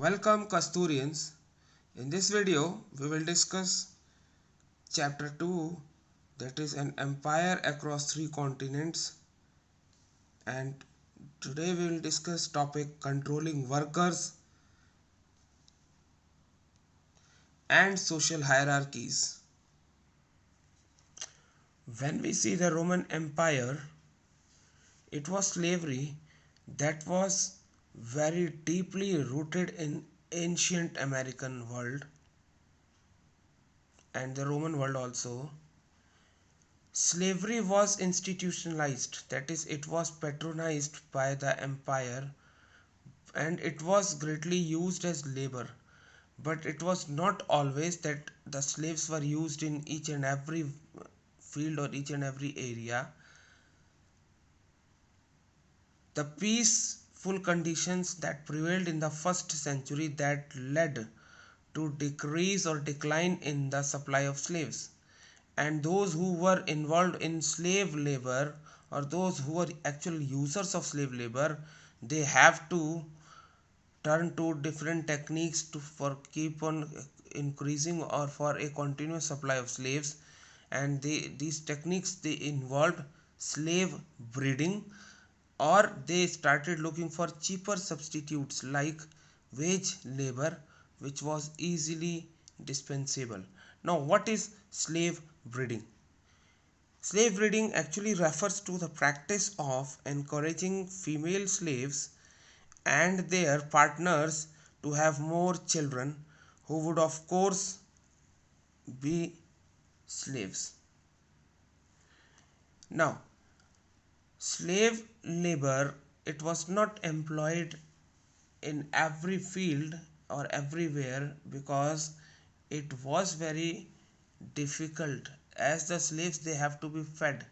Welcome Kasturians. In this video we will discuss chapter 2, that is an empire across three continents, and today we will discuss topic controlling workers and social hierarchies. When we see the Roman Empire, it was slavery that was very deeply rooted in ancient American world and the Roman world also. Slavery was institutionalized, that is, it was patronized by the empire and it was greatly used as labor. But it was not always that the slaves were used in each and every field or each and every area. The peaceful conditions that prevailed in the first century that led to decrease or decline in the supply of slaves, and those who were involved in slave labor or those who were actual users of slave labor, they have to turn to different techniques to for keep on increasing or for a continuous supply of slaves. And these techniques, they involved slave breeding, or they started looking for cheaper substitutes like wage labor, which was easily dispensable. Now, what is slave breeding? Slave breeding actually refers to the practice of encouraging female slaves and their partners to have more children, who would of course be slaves. Now, slave labor, it was not employed in every field or everywhere because it was very difficult, as the slaves, they have to be fed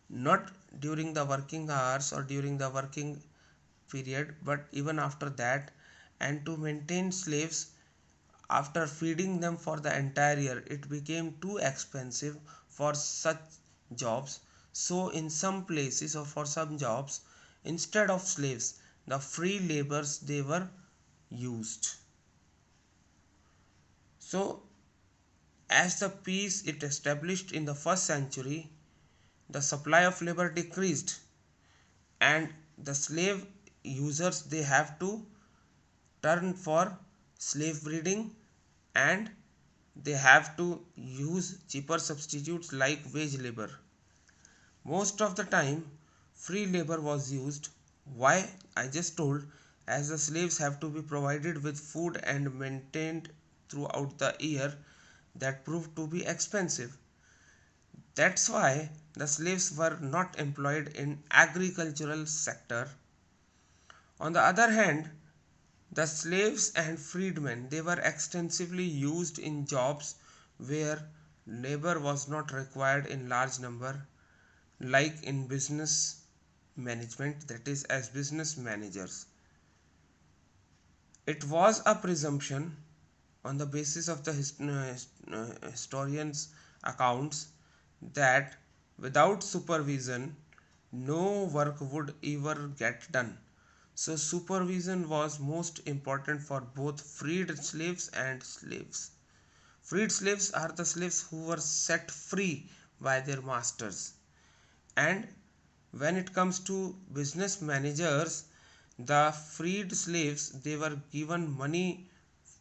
not during the working hours or during the working period, but even after that. And to maintain slaves after feeding them for the entire year, it became too expensive for such jobs. So in some places or for some jobs, instead of slaves, the free laborers, they were used. So as the peace it established in the first century, the supply of labor decreased and the slave users, they have to turn for slave breeding, and they have to use cheaper substitutes like wage labor. Most of the time free labor was used. Why? I just told, as the slaves have to be provided with food and maintained throughout the year, that proved to be expensive. That's why the slaves were not employed in agricultural sector. On the other hand, the slaves and freedmen, they were extensively used in jobs where labor was not required in large number, like in business management, that is, as business managers. It was a presumption on the basis of the historians' accounts that without supervision no work would ever get done. So supervision was most important for both freed slaves and slaves. Freed slaves are the slaves who were set free by their masters. And when it comes to business managers, the freed slaves, they were given money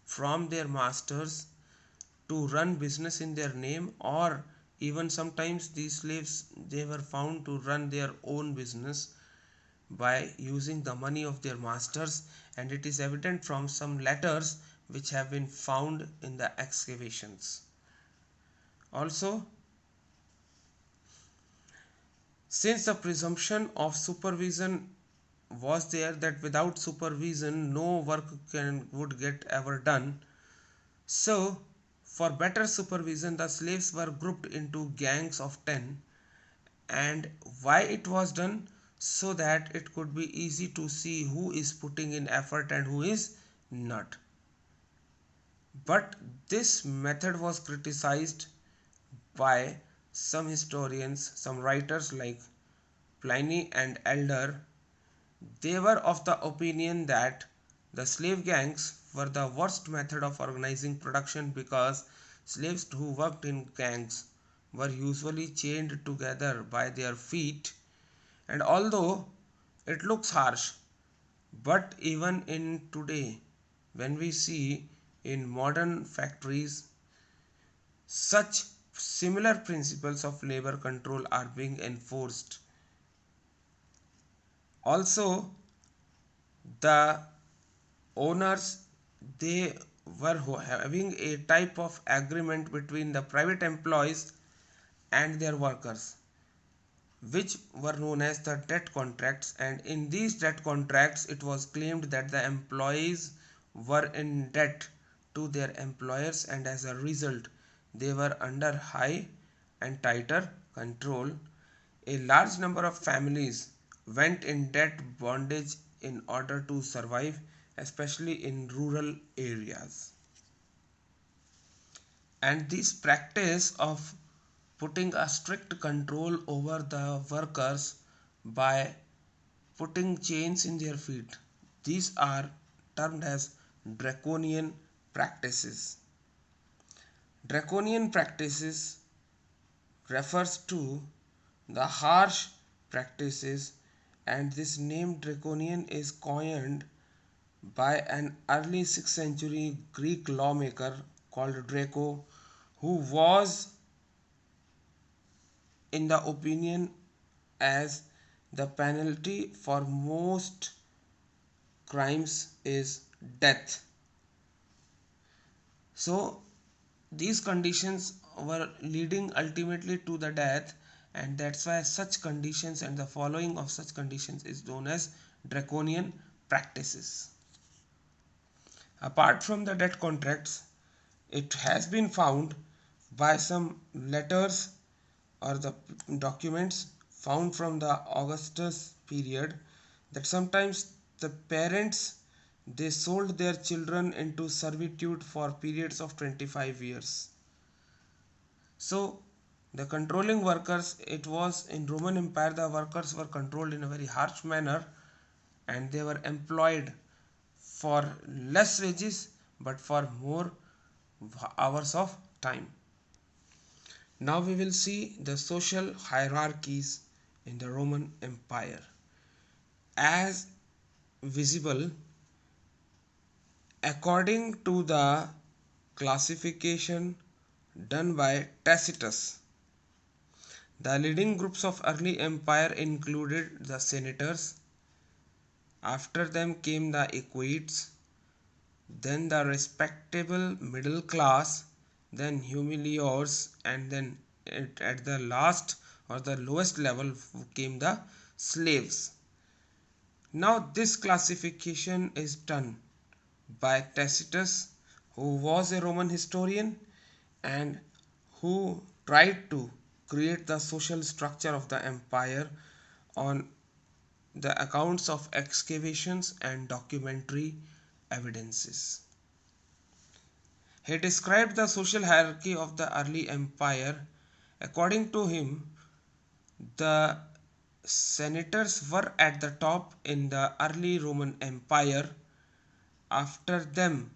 from their masters to run business in their name, or even sometimes these slaves, they were found to run their own business by using the money of their masters, and it is evident from some letters which have been found in the excavations. Also, since the presumption of supervision was there, that without supervision no work would get ever done, so for better supervision the slaves were grouped into gangs of 10. And why it was done? So that it could be easy to see who is putting in effort and who is not. But this method was criticized by some historians, some writers like Pliny and Elder. They were of the opinion that the slave gangs were the worst method of organizing production because slaves who worked in gangs were usually chained together by their feet. And although it looks harsh, but even in today, when we see in modern factories, such similar principles of labor control are being enforced. Also, the owners, they were having a type of agreement between the private employees and their workers, which were known as the debt contracts. And in these debt contracts, it was claimed that the employees were in debt to their employers, and as a result they were under high and tighter control. A large number of families went in debt bondage in order to survive, especially in rural areas. And this practice of putting a strict control over the workers by putting chains in their feet, these are termed as draconian practices. Draconian practices refers to the harsh practices, and this name draconian is coined by an early 6th century Greek lawmaker called Draco, who was in the opinion as the penalty for most crimes is death. So these conditions were leading ultimately to the death, and that's why such conditions and the following of such conditions is known as draconian practices. Apart from the debt contracts, it has been found by some letters or the documents found from the Augustus period that sometimes the parents, they sold their children into servitude for periods of 25 years. So the controlling workers, it was in Roman Empire, the workers were controlled in a very harsh manner, and they were employed for less wages but for more hours of time. Now we will see the social hierarchies in the Roman Empire as visible according to the classification done by Tacitus. The leading groups of early empire included the senators, after them came the equites, then the respectable middle class, then humiliors, and then at the last or the lowest level came the slaves. Now this classification is done by Tacitus, who was a Roman historian and who tried to create the social structure of the empire on the accounts of excavations and documentary evidences. He described the social hierarchy of the early empire. According to him, the senators were at the top in the early Roman Empire. After them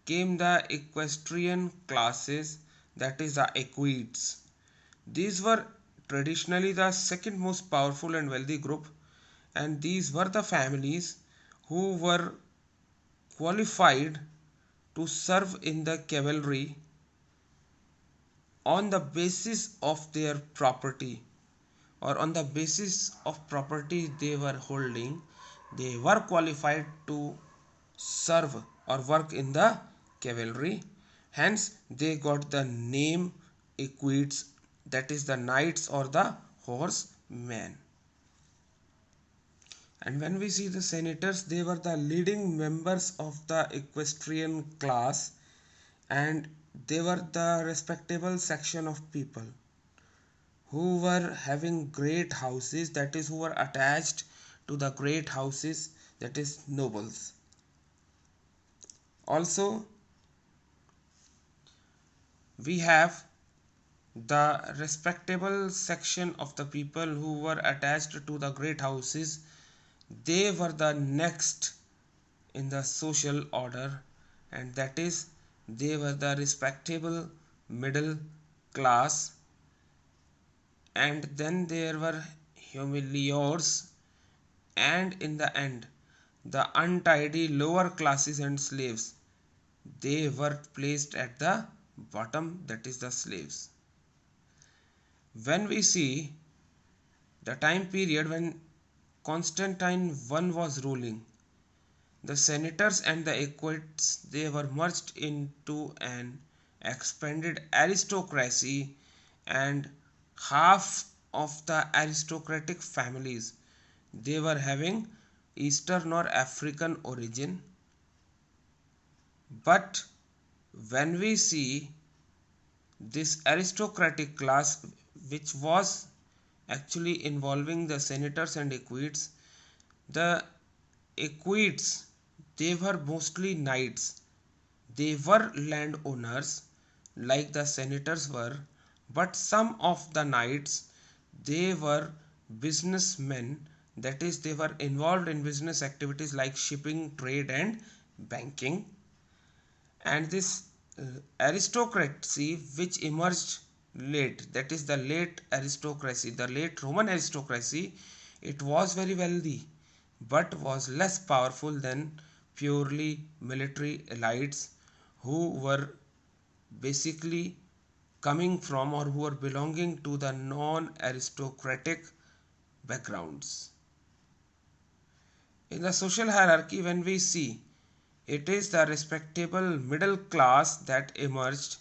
came the equestrian classes, that is the equites. These were traditionally the second most powerful and wealthy group, and these were the families who were qualified to serve in the cavalry on the basis of their property, or on the basis of property they were holding. They were qualified to serve or work in the cavalry, hence they got the name equites, that is the knights or the horsemen. And when we see the senators, they were the leading members of the equestrian class, and they were the respectable section of people who were having great houses, that is, who were attached to the great houses, that is, nobles. Also, we have the respectable section of the people who were attached to the great houses. They were the next in the social order, and that is they were the respectable middle class. And then there were humiliors, and in the end the untidy lower classes and slaves, they were placed at the bottom, that is the slaves. When we see the time period when Constantine I was ruling, the senators and the equites, they were merged into an expanded aristocracy, and half of the aristocratic families, they were having Eastern or African origin. But when we see this aristocratic class, which was actually involving the senators and equites, the equites, they were mostly knights. They were landowners like the senators were, but some of the knights, they were businessmen, that is they were involved in business activities like shipping, trade and banking. And this aristocracy which emerged late, that is the late aristocracy, the late Roman aristocracy, it was very wealthy but was less powerful than purely military elites who were basically coming from or who were belonging to the non-aristocratic backgrounds. In the social hierarchy, when we see, it is the respectable middle class that emerged.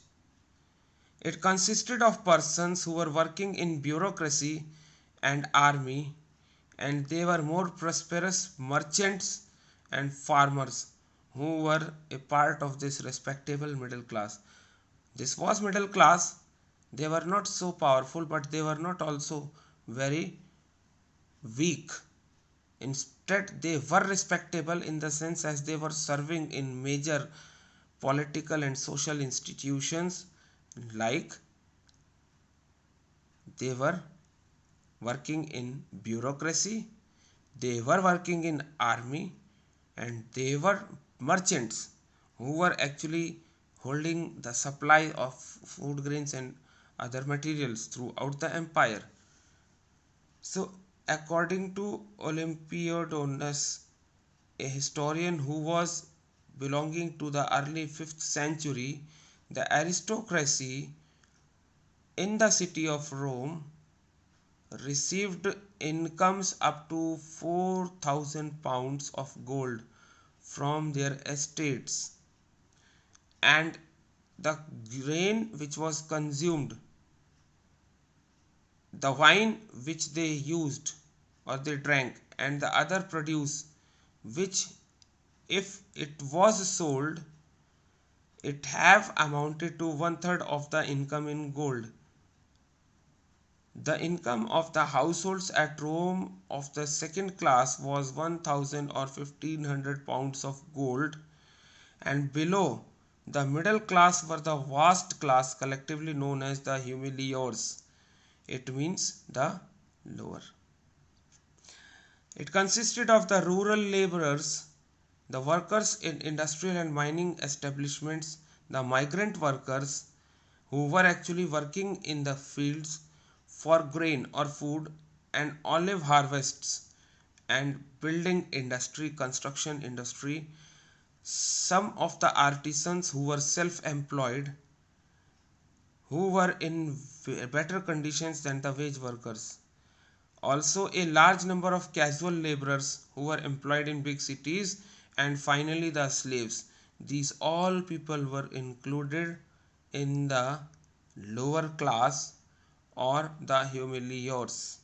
It consisted of persons who were working in bureaucracy and army, and they were more prosperous merchants and farmers who were a part of this respectable middle class. This was middle class. They were not so powerful, but they were not also very weak. Instead, they were respectable in the sense as they were serving in major political and social institutions, like they were working in bureaucracy, they were working in army, and they were merchants who were actually holding the supply of food grains and other materials throughout the empire. So according to Olympiodonus, a historian who was belonging to the early 5th century, the aristocracy in the city of Rome received incomes up to 4,000 pounds of gold from their estates, and the grain which was consumed, the wine which they used or they drank, and the other produce which, if it was sold, it have amounted to 1/3 of the income in gold. The income of the households at Rome of the second class was 1,000 or 1,500 pounds of gold, and below the middle class were the vast class collectively known as the humiliors. It means the lower. It consisted of the rural laborers, the workers in industrial and mining establishments, the migrant workers who were actually working in the fields for grain or food and olive harvests, and building industry, construction industry, some of the artisans who were self-employed, who were in better conditions than the wage workers. Also a large number of casual laborers who were employed in big cities, and finally the slaves. These all people were included in the lower class or the humiliors.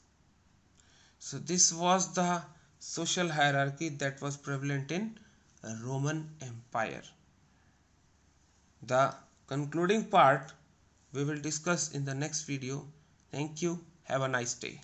So this was the social hierarchy that was prevalent in Roman Empire. The concluding part we will discuss in the next video. Thank you. Have a nice day.